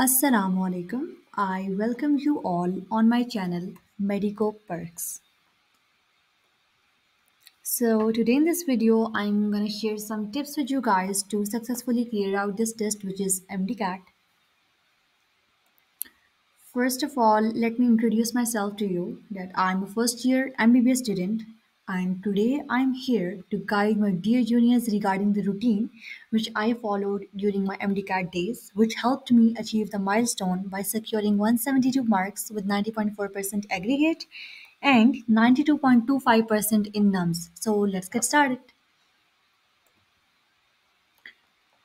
Assalamu alaikum. I welcome you all on my channel Medico Perks. So today in this video I'm going to share some tips with you guys to successfully clear out this test, which is MDCAT. First of all, let me introduce myself to you that I'm a first year MBBS student, and today I'm here to guide my dear juniors regarding the routine which I followed during my MDCAT days, which helped me achieve the milestone by securing 172 marks with 90.4% aggregate and 92.25% in NUMS. So let's get started.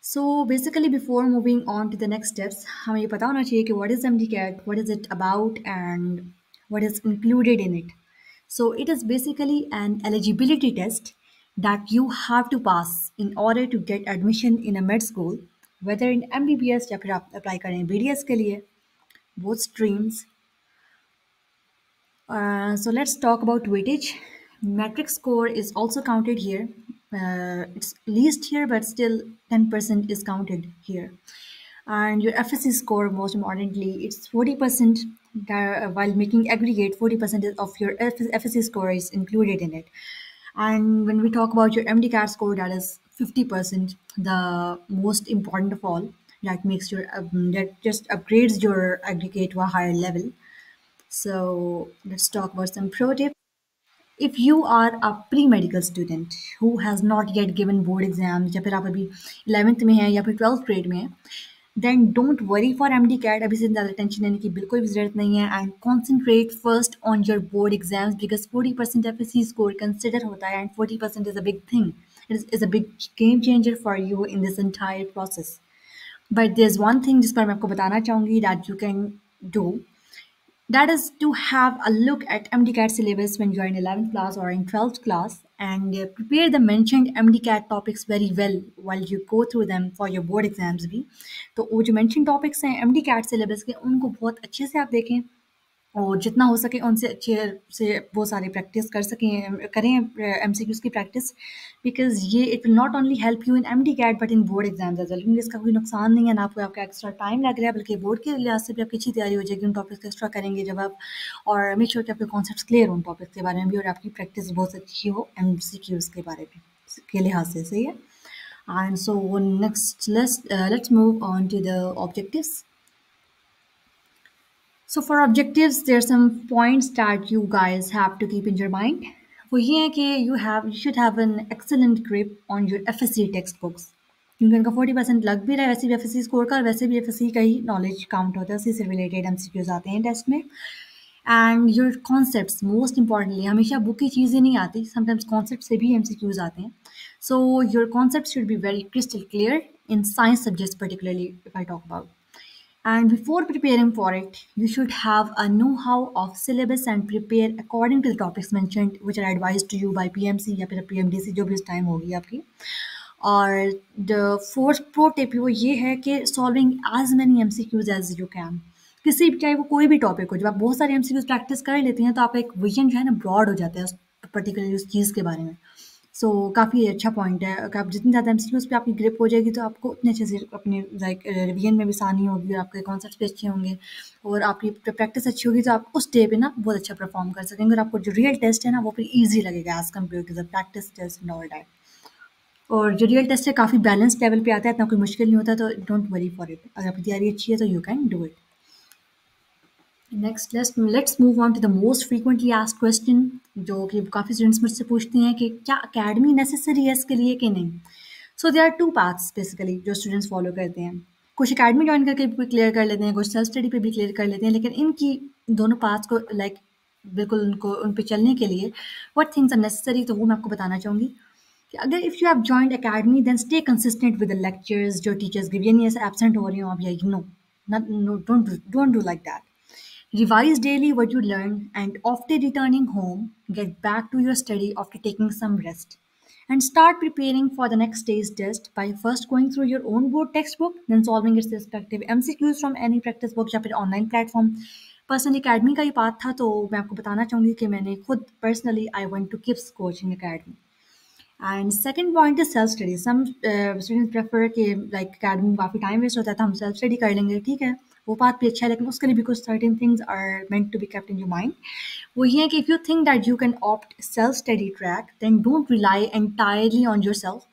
So basically, before moving on to the next steps, हमें ये पता होना चाहिए कि what is MDCAT, what is it about, and what is included in it. So it is basically an eligibility test that you have to pass in order to get admission in a med school, whether in MBBS या फिर आप apply करें BDS के लिए, both streams. So let's talk about weightage. Metric score is also counted here. It's least here, but still 10% is counted here. And your FSC score, most importantly, it's 40%. While making aggregate, 40% of your FSC score is included in it. And when we talk about your MDCAT score, that is 50%, the most important of all. That makes your that just upgrades your aggregate to a higher level. So let's talk about some pro tips. If you are a pre-medical student who has not yet given board exams या फिर आप अभी 11th में हैं या फिर 12th grade में हैं, then don't worry for MDCAT. अभी से ज़्यादा टेंशन लेने की बिल्कुल भी ज़रूरत नहीं है, and concentrate first on your board exams because 40% FSC score consider होता है and 40% is a big thing. It is a big game changer for you in this entire process. But there's one thing जिस पर मैं आपको बताना चाहूँगी that you can do. That is to have a look at MDCAT syllabus when you are in 11th class or in 12th class and prepare the mentioned MDCAT topics very well while you go through them for your board exams भी. तो वो जो mentioned topics हैं MDCAT syllabus के, उनको बहुत अच्छे से आप देखें और जितना हो सके उनसे अच्छे से वो सारी प्रैक्टिस कर सकें, करें MCQs की प्रैक्टिस, बिकॉज ये it will not only help you in MDCAT but in board exams as well, क्योंकि इसका कोई नुकसान नहीं है ना आपको आपका एक्स्ट्रा टाइम लग रहा है, बल्कि बोर्ड के लिहाज से भी आपकी अच्छी तैयारी हो जाएगी उन टॉपिक्स एक्स्ट्रा करेंगे जब आप, और मेक श्योर कि आपके कॉन्सेप्ट्स क्लियर हो उन टॉपिक्स के बारे में भी और आपकी प्रैक्टिस बहुत अच्छी हो MCQs के बारे में के लिहाज से, सही है. And so next let's move on to the objectives. So for objectives, there are some points that you guys have to keep in your mind. वो ये है कि you should have an excellent grip on your FSC textbooks. क्योंकि उनका 40% लग भी रहा है वैसे भी FSC स्कोर का, और वैसे भी FSC का ही नॉलेज काउंट होता है, उसी से रिलेटेड MCQs आते हैं टेस्ट में. And your concepts most importantly, हमेशा बुक की चीज़ें नहीं आती, समटाइम्स कॉन्सेप्ट से भी MCQs आते हैं. So your concept should be very crystal clear in science subjects particularly if I talk about. And before preparing for it, you should have a know-how of syllabus and prepare according to the topics mentioned, which are advised to you by PMC या फिर PMDC जो भी उस time होगी आपकी. और the fourth pro tip वो ये है कि solving as many MCQs as you can. किसी भी, चाहे वो कोई भी टॉपिक हो, जब आप बहुत सारे MCQs प्रैक्टिस कर लेते हैं तो आपका एक विजन जो है ना ब्रॉड हो जाता है उस पर्टिकुलर उस चीज़ के बारे में. सो काफ़ी अच्छा पॉइंट है कि आप जितनी ज़्यादा MCQs पे आपकी ग्रिप हो जाएगी तो आपको उतने अच्छे से अपने लाइक रिवीजन में भी आसानी होगी और आपके कॉन्सेप्ट्स भी अच्छे होंगे और आपकी प्रैक्टिस अच्छी होगी तो आप उस डे पे ना बहुत अच्छा परफॉर्म कर सकेंगे और आपको जो रियल टेस्ट है ना वो फिर ईजी लगेगा as compare to the practice test and all that. और जो रियल टेस्ट है काफ़ी बैलेंस लेवल पे आता है, इतना कोई मुश्किल नहीं होता, तो डोंट वरी फॉर इट. अगर आपकी तैयारी अच्छी है तो you can do it. Next let's move on to the most frequently asked question, जो कि काफ़ी स्टूडेंट्स मुझसे पूछते हैं कि क्या अकेडमी नेसेसरी है इसके लिए कि नहीं. So there are two paths basically जो स्टूडेंट्स फॉलो करते हैं. कुछ अकेडमी ज्वाइन करके भी क्लियर कर लेते हैं, कुछ सेल्फ स्टडी पे भी क्लियर कर लेते हैं, लेकिन इनकी दोनों पाथ्स को लाइक बिल्कुल उनको उन पे चलने के लिए व्हाट थिंग्स आर नेसेसरी, तो वो मैं आपको बताना चाहूँगी कि अगर if you have joined academy then stay consistent with the lectures जो टीचर्स गिव, यानी ऐसे एब्सेंट हो रही हो आप या no don't do like that. Revise daily what you learned and after returning home, get back to your study after taking some rest. And start preparing for the next day's test by first going through your own board textbook, then solving its respective MCQs from any practice book या फिर online platform. Personally academy का ही path था, तो मैं आपको बताना चाहूँगी कि मैंने खुद personally I went to KIPS coaching academy. And second point is self study. Some students prefer कि लाइक अकेडमी में काफ़ी टाइम वेस्ट होता है तो हम सेल्फ स्टडी कर लेंगे, ठीक है, वो बात भी अच्छा है, लेकिन उसके लिए भी कुछ certain things are meant to be kept in your mind. वो ये है कि if you think that you can opt self study track, then don't rely entirely on yourself,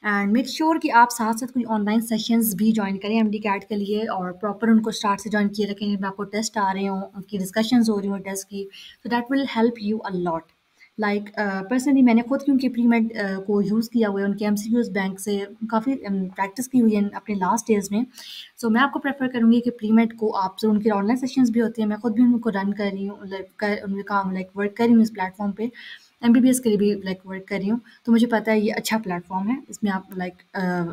and make sure कि आप साथ साथ कोई ऑनलाइन सेशंस भी ज्वाइन करें एमडी कैट के लिए, और प्रॉपर उनको स्टार्ट से ज्वाइन किए रखें। जब आपको टेस्ट आ रहे हों, उनकी डिस्कशंस हो रही हो टेस्ट की, तो that will help you a lot. Like personally मैंने खुद क्योंकि प्री मेड को यूज़ किया हुआ है, उनके एमसीक्यूज बैंक से काफ़ी प्रैक्टिस की हुई है अपने लास्ट डेज में। सो मैं आपको प्रेफर करूँगी कि प्री मेड को आप जो उनके ऑनलाइन सेशंस भी होती हैं, मैं खुद भी उनको रन कर रही हूँ, लाइक उनके काम लाइक वर्क कर रही हूँ इस प्लेटफॉर्म पे, एमबीबीएस के लिए भी लाइक वर्क कर रही हूँ। तो मुझे पता है ये अच्छा प्लेटफॉर्म है, इसमें आप लाइक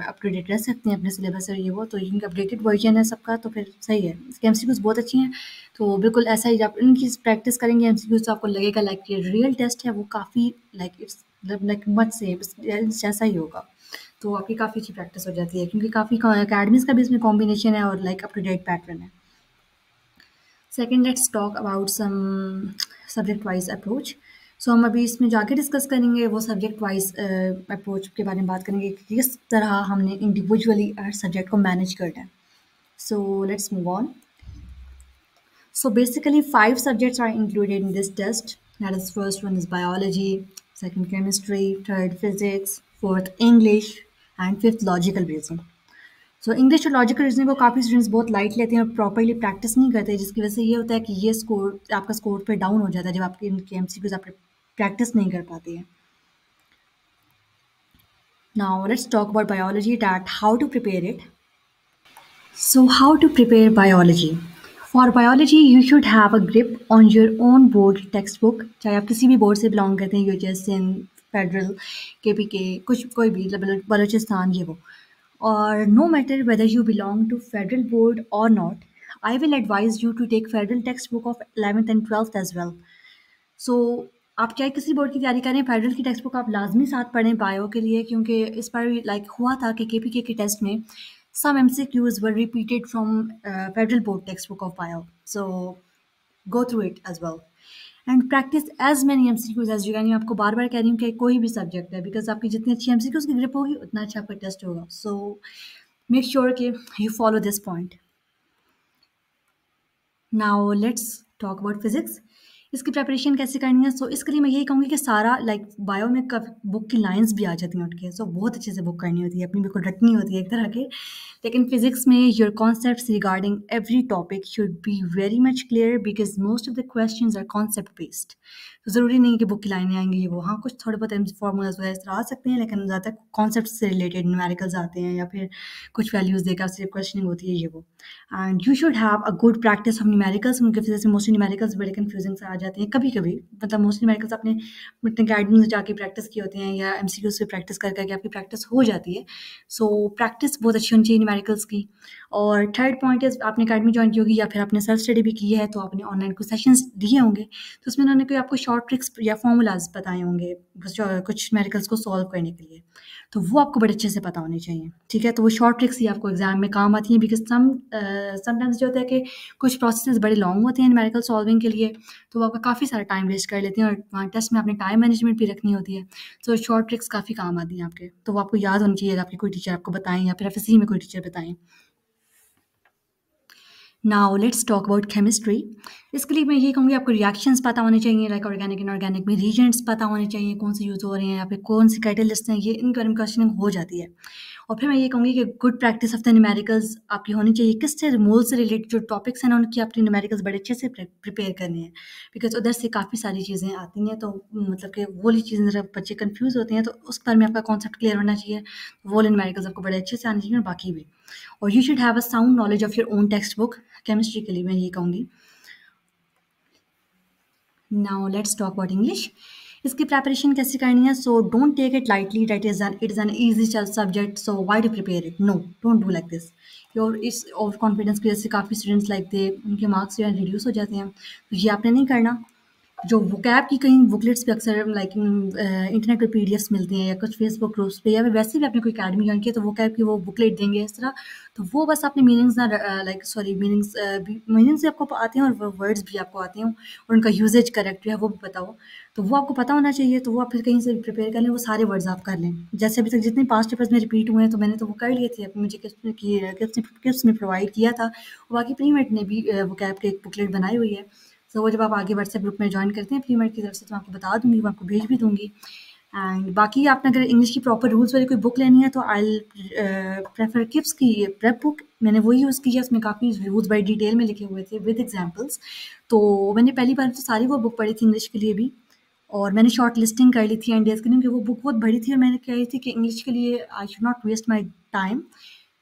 अप टू डेट रह सकते हैं अपने सिलेबस और ये वो, तो इनका अपडेटेड वर्जन है सबका, तो फिर सही है। इसकी एमसीक्यूज बहुत अच्छी हैं, तो बिल्कुल ऐसा ही जब इनकी प्रैक्टिस करेंगे एमसीक्यूज, तो आपको लगेगा लाइक ये रियल टेस्ट है, वो काफ़ी लाइक इट्स लाइक मच से जैसा ही होगा। तो आपकी काफ़ी अच्छी प्रैक्टिस हो जाती है, क्योंकि काफ़ी अकेडमीज़ का भी इसमें कॉम्बिनेशन है और like up to date pattern है। Second, let's talk about some subject wise approach. So हम अभी इसमें जाके डिस्कस करेंगे वो सब्जेक्ट वाइज अप्रोच के बारे में बात करेंगे कि किस तरह हमने इंडिविजुअली हर सब्जेक्ट को मैनेज करना है। So let's move on. So basically, five subjects are included in this test. That is, first one is biology, second chemistry, third physics, fourth English, and fifth logical reasoning. So English और logical reasoning को काफ़ी students बहुत light लेते हैं और properly practice नहीं करते, जिसकी वजह से ये होता है कि ये स्कोर आपका स्कोर पे डाउन हो जाता है जब आपके इनके एमसीक्यूज आप प्रैक्टिस नहीं कर पाती है। Now let's talk about biology, that how to prepare it. So, how to prepare biology? For biology, you should have a grip on your own board textbook. चाहे आप किसी भी बोर्ड से बिलोंग करते हैं, यूएचएसएन, फेडरल, केपीके, कुछ कोई भी, बलूचिस्तान, ये वो, और no matter whether you belong to federal board or not, I will advise you to take federal textbook of 11th and 12th as well. सो आप चाहे किसी बोर्ड की तैयारी करें, फेडरल की टेक्स्ट बुक आप लाजमी साथ पढ़ें बायो के लिए, क्योंकि इस बार लाइक हुआ था कि केपीके के टेस्ट में some MCQs were repeated from federal board text book of bio. So go through it as well and practice as many MCQs as you can. मैं आपको बार बार कह रही हूँ कि कोई भी सब्जेक्ट है, बिकॉज आपकी जितनी अच्छी एमसीक्यूज की ग्रिप होगी उतना अच्छा आपका टेस्ट होगा। सो मेक श्योर कि you follow this point. Now let's talk about physics. इसकी प्रिपरेशन कैसे करनी है? सो इसके लिए मैं यही कहूँगी कि सारा लाइक बायो में बुक की लाइंस भी आ जाती हैं उठ के, सो बहुत अच्छे से बुक करनी होती है, अपनी बिल्कुल रटनी होती है एक तरह के। लेकिन फिजिक्स में your concepts regarding every topic should be very much clear, because most of the questions are concept based. तो ज़रूरी नहीं कि बुक की लाइनें आएंगी ये वो, हाँ कुछ थोड़े बहुत फार्मूलाज वगैरह इस तरह आ सकते हैं, लेकिन ज़्यादातर कॉन्सेप्ट से रिलेटेड न्यूमेरिकल्स आते हैं या फिर कुछ वैल्यूज़ देकर सिर्फ क्वेश्चनिंग होती है ये वो। And you should have a good practice of numericals, उनके वजह से मोस्टली न्यूमेरिकल्स बड़े कन्फ्यूजिंग से आ जाते हैं कभी कभी, मतलब मोस्टली न्यूमेरिकल्स आपने अपने अकेडमी में जाके प्रैक्टिस की होती हैं या एमसीक्यू से प्रैक्टिस कर करके आपकी प्रैक्टिस हो जाती है। सो प्रैक्टिस बहुत अच्छी होनी चाहिए न्यूमेरिकल्स की। और थर्ड पॉइंट इज़, आपने अकेडमी ज्वाइन की होगी या फिर आपने सेल्फ स्टडी भी की है, तो आपने ऑनलाइन कुछ सेशंस दिए होंगे, तो उसमें उन्होंने कोई आपको शॉर्ट ट्रिक्स या फॉर्मूलाज बताए होंगे कुछ न्यूमेरिकल्स को सॉल्व करने के लिए, तो वो आपको बड़े अच्छे से पता होने चाहिए, ठीक है। तो वो शॉर्ट ट्रिक्स ही आपको एग्जाम में काम आती हैं, बिकॉज समटाइम्स जो होता है कि कुछ प्रोसेस बड़े लॉन्ग होते हैं न्यूमेरिकल सॉल्विंग के लिए, तो वो आपका काफ़ी सारा टाइम वेस्ट कर लेते हैं, और वहाँ टेस्ट में आपने टाइम मैनेजमेंट भी रखनी होती है। तो शॉर्ट ट्रिक्स काफ़ी काम आती हैं आपके, तो वो आपको याद होनी चाहिए, आपकी कोई टीचर आपको बताएं या फिर एफएससी में कोई टीचर बताएं। Now let's talk about chemistry. इसके लिए मैं ये कहूँगी आपको रिएक्शंस पता होने चाहिए, लाइक ऑर्गेनिक इनऑर्गेनिक में रीजेंट्स पता होने चाहिए, कौन से यूज़ हो रहे हैं या फिर कौन सी कैटलिस्ट हैं, ये इनके बारे में क्वेश्चनिंग हो जाती है। और फिर मैं ये कहूँगी कि good practice of the numericals आपकी होनी चाहिए, किससे मोल से रिलेटेड जो टॉपिक्स हैं ना उनकी आपकी न्यूमेरिकल्स बड़े अच्छे से प्रिपेयर करने हैं, बिकॉज उधर से काफ़ी सारी चीज़ें आती हैं, तो मतलब कि वो वाली चीज़ें ज़रा बच्चे कन्फ्यूज़ होते हैं, तो उस पर में आपका कॉन्सेप्ट क्लियर होना चाहिए, वो न्यूमेरिकल्स आपको बड़े अच्छे से आने चाहिए और बाकी भी। और you should have a sound knowledge of your own textbook, chemistry के लिए मैं ये कहूँगी। Now let's talk about English. इसकी प्रिपरेशन कैसे करनी है? So don't take it lightly that it is an easy subject, so why to prepare it? No, don't do like this. Your इस ओवर कॉन्फिडेंस की वजह से काफ़ी स्टूडेंट्स लाइक दे उनके मार्क्स जो है रिड्यूस हो जाते हैं, तो ये आपने नहीं करना। जो वोकैब की कई बुकलेट्स पे अक्सर लाइक इंटरनेट पे पीडीएफ्स मिलती हैं या कुछ फेसबुक ग्रुप्स पे या फिर वैसे भी आपने कोई अकेडमी ज्वाइन किया तो वोकैब की वो बुकलेट देंगे इस तरह। तो वो बस आपने मीनिंग्स ना लाइक सॉरी मीनिंग्स भी आपको आते हैं और वर्ड्स भी आपको आते हैं और उनका यूजेज करेक्ट जो है वो भी पता हो। तो वो आपको पता होना चाहिए, तो वो आप फिर कहीं से भी प्रिपेयर कर लें, वो सारे वर्ड्स आप कर लें। जैसे अभी तक जितने पास्ट पेपर्स में रिपीट हुए हैं तो मैंने तो वो कर लिए थे, अभी मुझे किप्स में प्रोवाइड किया था। बाकी प्रीमेट ने भी वोकैब की एक बुकलेट बनाई हुई है। सो वो जब आप आगे व्हाट्सएप ग्रुप में जॉइन करते हैं प्रीमेड की तरफ से तो मैं आपको बता दूँगी, मैं आपको भेज भी दूँगी। एंड बाकी आपने अगर इंग्लिश की प्रॉपर रूल्स वाली कोई बुक लेनी है तो आई विल प्रेफर किप्स की प्रेप बुक। मैंने वो यूज़ की है, उसमें काफ़ी रूल्स बड़ी डिटेल में लिखे हुए थे विद एग्जांपल्स। तो मैंने पहली बार तो सारी वो बुक पढ़ी थी इंग्लिश के लिए भी, और मैंने शॉर्ट लिस्टिंग कर ली थी एंड डेज़ के लिए, क्योंकि वो बुक बहुत बड़ी थी और मैंने कही थी कि इंग्लिश के लिए I should not waste my time,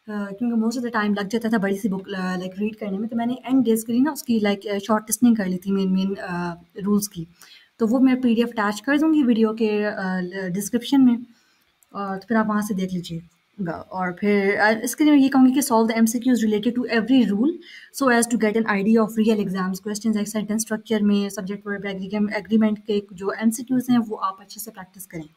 क्योंकि मोस्ट ऑफ द टाइम लग जाता था बड़ी सी बुक लाइक रीड करने में। तो मैंने एंड डेज़ के लिए ना उसकी लाइक शॉर्ट लिस्टिंग कर ली थी मेन रूल्स की। तो वो मैं पीडीएफ अटैच कर दूँगी वीडियो के डिस्क्रिप्शन में, और तो फिर आप वहाँ से देख लीजिएगा। और फिर इसके लिए मैं ये कहूँगी कि solve the MCQs related to every rule so as to get an idea of real exams questions like sentence structure में सब्जेक्ट वर्ब एग्रीमेंट के जो एमसीक्यूज़ हैं वो आप अच्छे से प्रैक्टिस करें।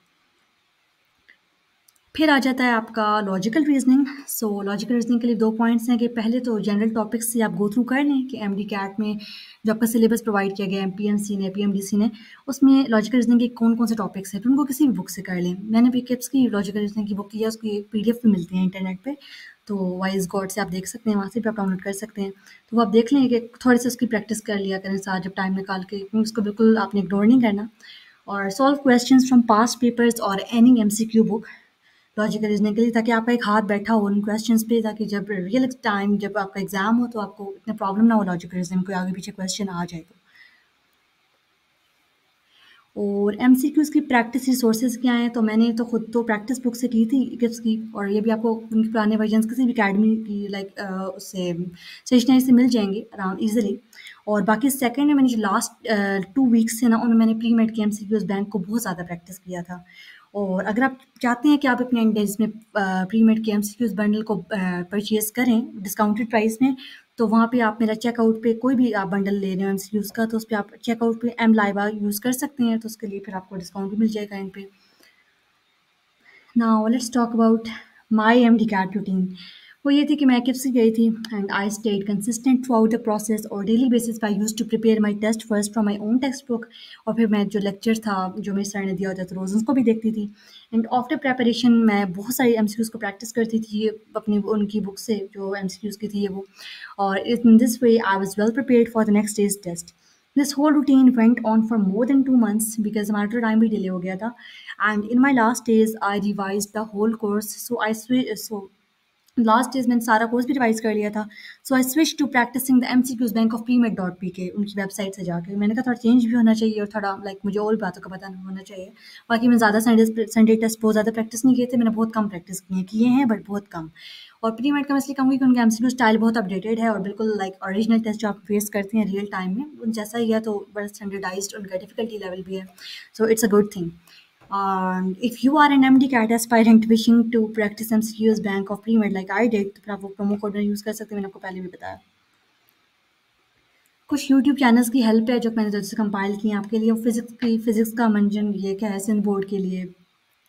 फिर आ जाता है आपका लॉजिकल रीजनिंग। सो लॉजिकल रीजनिंग के लिए 2 पॉइंट्स हैं कि पहले तो जनरल टॉपिक्स से आप गो थ्रू कर लें कि एमडी कैट में जो आपका सिलेबस प्रोवाइड किया गया है एमपीएमसी ने पीएमडीसी ने, उसमें लॉजिकल रीजनिंग के कौन-कौन से टॉपिक्स हैं, तो उनको किसी भी बुक से कर लें। मैंने भी किप्स की लॉजिकल रीजनिंग की बुक की है, उसकी पीडीएफ भी मिलती है इंटरनेट पे, तो वाइज़ गॉड से आप देख सकते हैं, वहाँ से भी आप डाउनलोड कर सकते हैं। तो वो आप देख लें कि थोड़े-से उसकी प्रैक्टिस कर लिया करें साथ जब टाइम निकाल के, क्योंकि उसको बिल्कुल आपने इग्नोर नहीं करना। और solve questions from past papers और any MCQ book logical reasoning के लिए, ताकि आपका एक हाथ बैठा हो उन क्वेश्चंस पे, ताकि जब रियल टाइम जब आपका एग्जाम हो तो आपको इतना प्रॉब्लम ना हो लॉजिकल रीजनिंग कोई आगे पीछे क्वेश्चन आ जाए तो। और एमसीक्यूज़ की प्रैक्टिस रिसोर्सेज क्या हैं, तो मैंने तो खुद तो प्रैक्टिस बुक से की थी किप्स की, और ये भी आपको उनके पुराने वर्जन्स किसी भी अकेडमी की लाइक उससे स्टेशनरी से मिल जाएंगे अराउंड ईजिली। और बाकी सेकंड में मैंने जो लास्ट 2 वीक्स से ना उनमें मैंने प्री मेड के एमसीक्यूज़ बैंक को बहुत ज़्यादा प्रैक्टिस किया था। और अगर आप चाहते हैं कि आप अपने इंडेक्स में प्री मेड के एमसीक्यूज़ बंडल को परचेज़ करें डिस्काउंटेड प्राइस में, तो वहाँ पे आप मेरा चेकआउट पे कोई भी आप बंडल ले रहे हो एमसीक्यूज़ का, तो उस पे आप चेकआउट पे एम लाइबा यूज़ कर सकते हैं, तो उसके लिए फिर आपको डिस्काउंट भी मिल जाएगा इन पे। Now let's talk about my MD CAT routine. वो ये थी कि मैं किप्स गई थी and I stayed consistent throughout the process, और डेली बेसिस पे I used to prepare my test first from my own textbook, और फिर मैं जो लेक्चर था जो मेरे सर ने दिया होता था रोज़ उसको भी देखती थी। एंड आफ्टर प्रिपरेशन मैं बहुत सारी एमसीक्यूज़ को प्रैक्टिस करती थी अपनी उनकी बुक से जो एमसीक्यूज़ की थी ये वो, और in this way I was well prepared for the next day's test. This whole routine went on for more than 2 months because हमारा तो टाइम भी डिले हो गया था। And in my last days, I revised the whole course. So last days मैंने सारा course भी revise कर लिया था। So I switch to practicing the MCQs bank of premed PK उनकी वेबसाइट से जाके। मैंने कहा थोड़ा चेंज भी होना चाहिए और थोड़ा लाइक मुझे और बातों का पता होना चाहिए। बाकी मैं ज़्यादा संडे टेस्ट बहुत ज़्यादा प्रैक्टिस नहीं किए थे, मैंने बहुत कम प्रैक्टिस किए हैं बट बहुत कम। और प्रीमेड का मैं इसलिए कहूँगी कि उनका एमसीक्यू स्टाइल बहुत अपडेटेड है और बिल्कुल लाइक ओरिजिनल टेस्ट जो आप फेस करते हैं रियल टाइम में उन जैसा ही है, तो बड़ा स्टैंडर्डाइज्ड उनका डिफ़िकल्टी लेवल भी है। So it's a good thing. And if you are an MD-CAT aspirant wishing to practice MCQs bank of pre-med like I did, तो फिर आप वो प्रोमो कोड यूज़ कर सकते हैं, मैंने आपको पहले भी बताया। कुछ यूट्यूब चैनल्स की हेल्प है जो मैंने जैसे कंपाइल की हैं आपके लिए। फिज़िक्स का मंजन ये क्या है सिंध बोर्ड के लिए,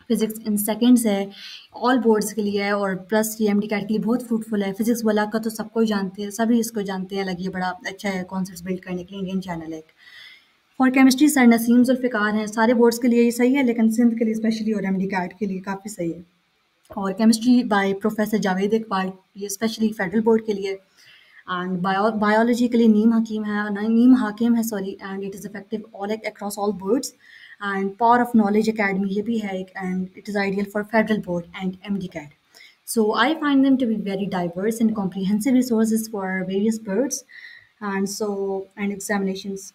फिज़िक्स इन सेकंड्स है, ऑल बोर्ड्स के लिए है, और प्लस ये एमडी-कैट के लिए बहुत फ्रूटफुल है। फिज़िक्स वाला का तो सबको ही जानते हैं, सभी इसको जानते हैं, लगी बड़ा अच्छा है कॉन्सेप्ट्स बिल्ड करने के लिए इंडियन चैनल है। For chemistry sir Naseem Zulfiqar हैं, सारे बोर्ड्स के लिए ये सही है लेकिन सिंध के लिए स्पेशली और एमडी-कैट के लिए काफ़ी सही है। और chemistry by professor Javed Iqbal, ये स्पेशली फेडरल बोर्ड के लिए। एंड बायोलॉजी के लिए नीम हाकिम है sorry, and it is effective all across all boards. And power of knowledge academy ये भी है एक, and it is ideal for federal board and MD-cat. So I find them to be very diverse and comprehensive resources for various boards and examinations.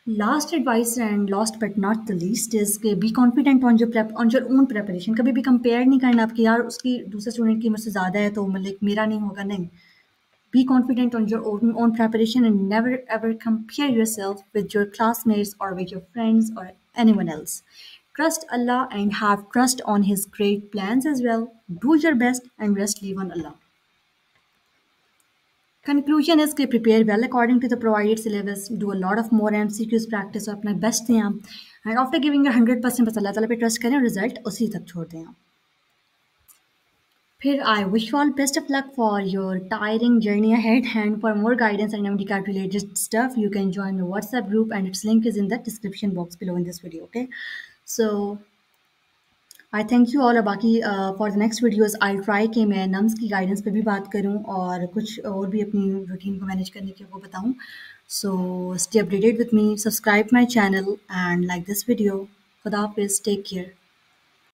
Last advice and last but not the least is के be confident on your own preparation. कभी भी compare नहीं करना आपकी यार उसकी दूसरे student की मुझसे ज़्यादा है तो मतलब मेरा नहीं होगा, नहीं। B confident on your own preparation and never ever compare your self with your classmates और विद योर फ्रेंड्स और any one else. Trust Allah and have trust on His great plans as well. Do your best and rest leave on Allah. Conclusion is कि prepare well according to the provided syllabus, do a lot of more MCQs practice और अपना best दें आप, and after giving your 100% बस अल्लाह ताला पे trust करें, result उसी तक छोड़ दें आप. फिर I wish you all best of luck for your tiring journey ahead, and for more guidance and MDCAT related stuff you can join my WhatsApp group and its link is in the description box below in this video. Okay, so I thank you all. और बाकी for the next videos I try कि मैं nums की guidance पे भी बात करूं और कुछ और भी अपनी रूटीन को मैनेज करने के वो बताऊं. So stay updated with me, subscribe my channel and like this video. खुदा हाफिज़, टेक केयर.